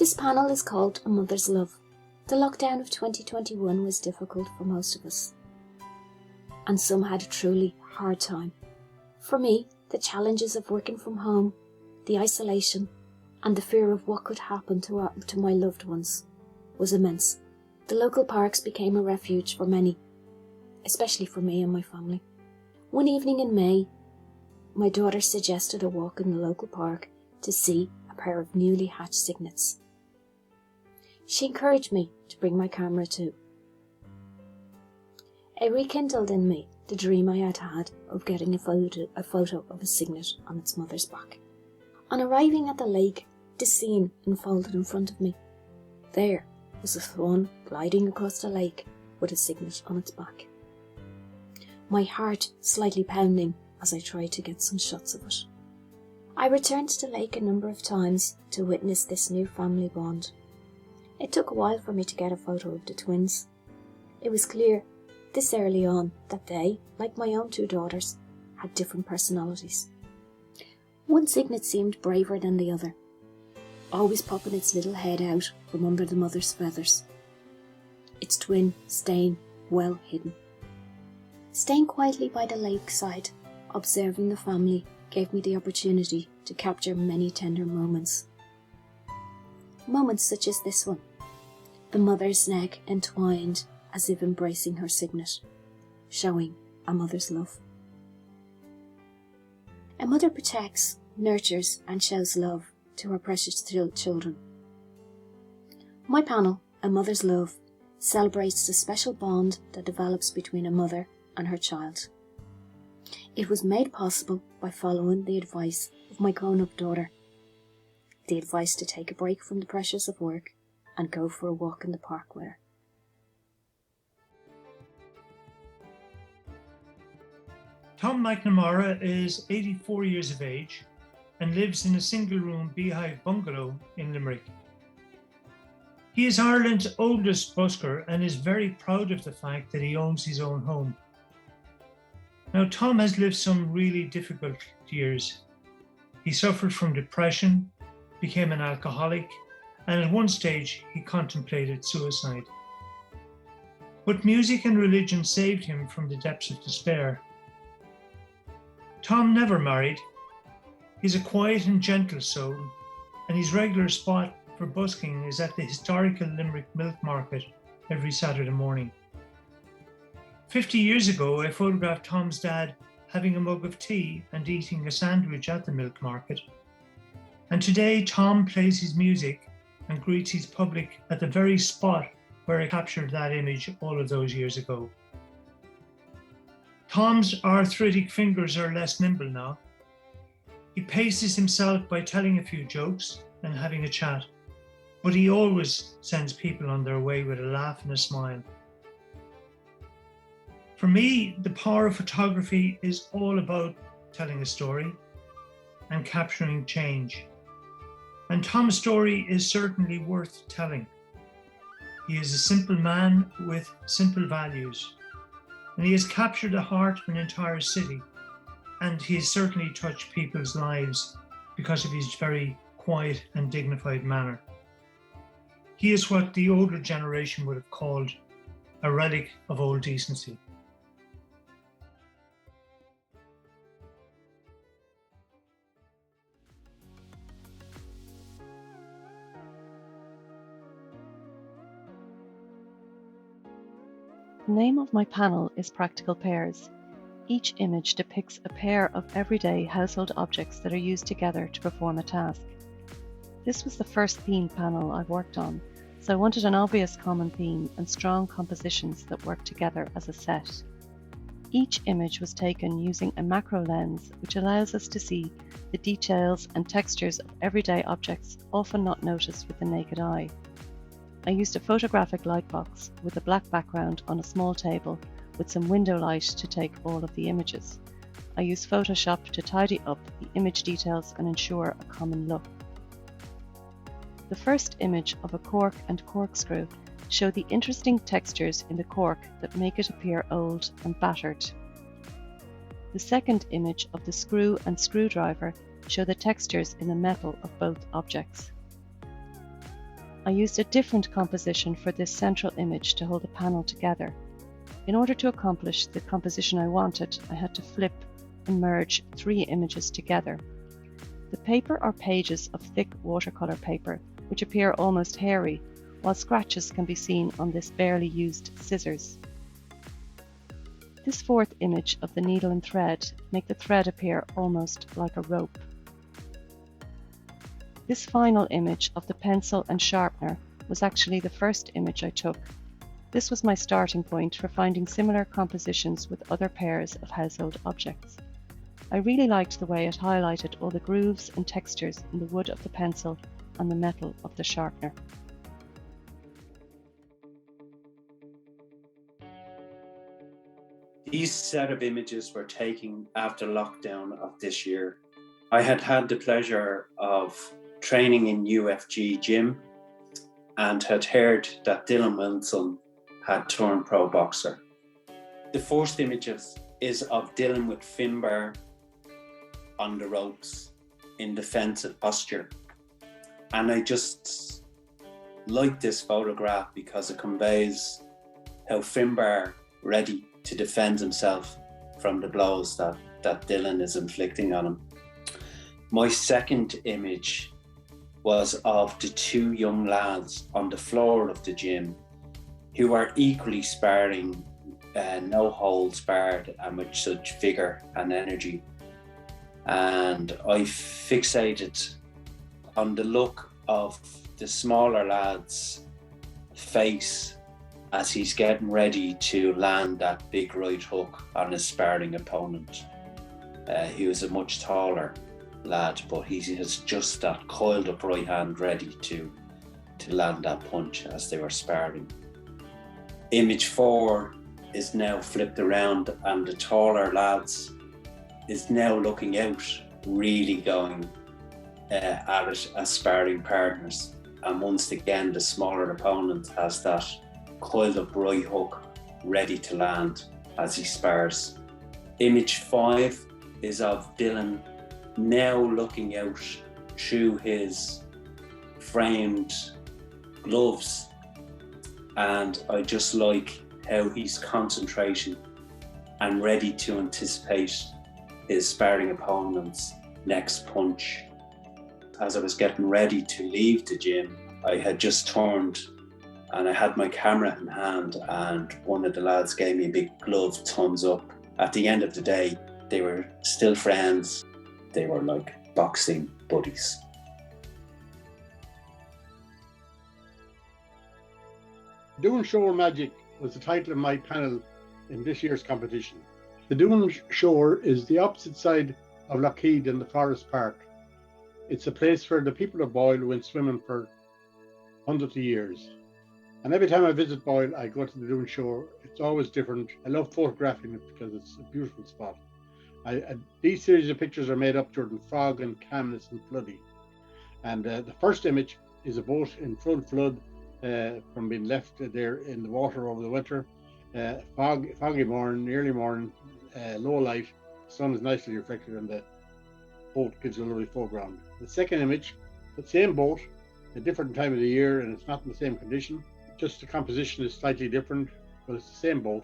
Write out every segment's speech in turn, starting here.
This panel is called A Mother's Love. The lockdown of 2021 was difficult for most of us, and some had a truly hard time. For me, the challenges of working from home, the isolation, and the fear of what could happen to my loved ones was immense. The local parks became a refuge for many, especially for me and my family. One evening in May, my daughter suggested a walk in the local park to see a pair of newly hatched cygnets. She encouraged me to bring my camera too. It rekindled in me the dream I had had of getting a photo of a cygnet on its mother's back. On arriving at the lake, this scene unfolded in front of me. There was a swan gliding across the lake with a cygnet on its back. My heart slightly pounding as I tried to get some shots of it. I returned to the lake a number of times to witness this new family bond. It took a while for me to get a photo of the twins. It was clear this early on that they, like my own two daughters, had different personalities. One cygnet seemed braver than the other, always popping its little head out from under the mother's feathers. Its twin staying well hidden. Staying quietly by the lakeside, observing the family, gave me the opportunity to capture many tender moments. Moments such as this one, the mother's neck entwined as if embracing her cygnet, showing a mother's love. A mother protects, nurtures and shows love to her precious children. My panel, A Mother's Love, celebrates the special bond that develops between a mother and her child. It was made possible by following the advice of my grown-up daughter. The advice to take a break from the pressures of work and go for a walk in the park with her. Tom McNamara is 84 years of age and lives in a single-room beehive bungalow in Limerick. He is Ireland's oldest busker and is very proud of the fact that he owns his own home. Now, Tom has lived some really difficult years. He suffered from depression, became an alcoholic, and at one stage he contemplated suicide. But music and religion saved him from the depths of despair. Tom never married. He's a quiet and gentle soul, and his regular spot for busking is at the historical Limerick Milk Market every Saturday morning. 50 years ago, I photographed Tom's dad having a mug of tea and eating a sandwich at the milk market. And today, Tom plays his music and greets his public at the very spot where I captured that image all of those years ago. Tom's arthritic fingers are less nimble now. He paces himself by telling a few jokes and having a chat, but he always sends people on their way with a laugh and a smile. For me, the power of photography is all about telling a story and capturing change. And Tom's story is certainly worth telling. He is a simple man with simple values, and he has captured the heart of an entire city, and he has certainly touched people's lives because of his very quiet and dignified manner. He is what the older generation would have called a relic of old decency. The name of my panel is Practical Pairs. Each image depicts a pair of everyday household objects that are used together to perform a task. This was the first theme panel I've worked on, so I wanted an obvious common theme and strong compositions that work together as a set. Each image was taken using a macro lens, which allows us to see the details and textures of everyday objects often not noticed with the naked eye. I used a photographic lightbox with a black background on a small table with some window light to take all of the images. I used Photoshop to tidy up the image details and ensure a common look. The first image of a cork and corkscrew show the interesting textures in the cork that make it appear old and battered. The second image of the screw and screwdriver show the textures in the metal of both objects. I used a different composition for this central image to hold the panel together. In order to accomplish the composition I wanted, I had to flip and merge 3 images together. The paper are pages of thick watercolour paper, which appear almost hairy, while scratches can be seen on this barely used scissors. This 4th image of the needle and thread make the thread appear almost like a rope. This final image of the pencil and sharpener was actually the first image I took. This was my starting point for finding similar compositions with other pairs of household objects. I really liked the way it highlighted all the grooves and textures in the wood of the pencil and the metal of the sharpener. These set of images were taken after lockdown of this year. I had had the pleasure of training in UFG gym and had heard that Dylan Wilson had turned pro boxer. The first images is of Dylan with Finbar on the ropes in defensive posture. And I just like this photograph because it conveys how Finbar ready to defend himself from the blows that Dylan is inflicting on him. My second image was of the 2 young lads on the floor of the gym who are equally sparring, no holds barred, and with such vigour and energy. And I fixated on the look of the smaller lad's face as he's getting ready to land that big right hook on his sparring opponent. He was a much taller lad, but he has just that coiled up right hand ready to land that punch as they were sparring. Image 4 is now flipped around, and the taller lads is now looking out, really going at it as sparring partners. And once again, the smaller opponent has that coiled up right hook ready to land as he spars. Image 5 is of Dylan now looking out through his framed gloves, and I just like how he's concentrating and ready to anticipate his sparring opponent's next punch. As I was getting ready to leave the gym, I had just turned and I had my camera in hand, and one of the lads gave me a big glove thumbs up. At the end of the day, they were still friends. They were like boxing buddies. Doing Shore Magic was the title of my panel in this year's competition. The Doon Shore is the opposite side of Lougheed in the Forest Park. It's a place where the people of Boyle went swimming for hundreds of years. And every time I visit Boyle, I go to the Doon Shore. It's always different. I love photographing it because it's a beautiful spot. These series of pictures are made up during fog and calmness and flooding. And the first image is a boat in full flood from being left there in the water over the winter. Foggy morning, early morning, low light. The sun is nicely reflected and the boat gives a lovely foreground. The second image, the same boat, a different time of the year, and it's not in the same condition. Just the composition is slightly different, but it's the same boat.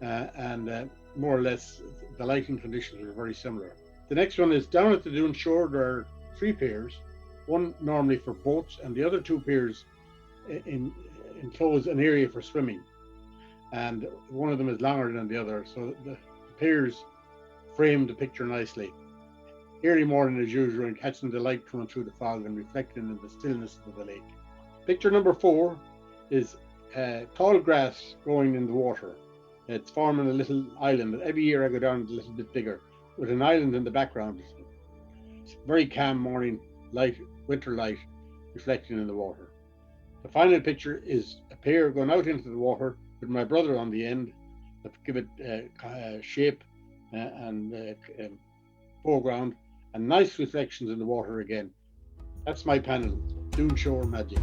And more or less, the lighting conditions are very similar. The next one is down at the Doon Shore. There are 3 piers, one normally for boats, and the other 2 piers enclose an area for swimming. And one of them is longer than the other, so the piers frame the picture nicely. Early morning as usual, and catching the light coming through the fog and reflecting in the stillness of the lake. Picture number 4 is tall grass growing in the water. It's forming a little island. Every year I go down, it's a little bit bigger, with an island in the background. It's a very calm morning, light, winter light, reflecting in the water. The final picture is a pair going out into the water with my brother on the end, that give it shape and foreground, and nice reflections in the water again. That's my panel, Doon Shore Magic.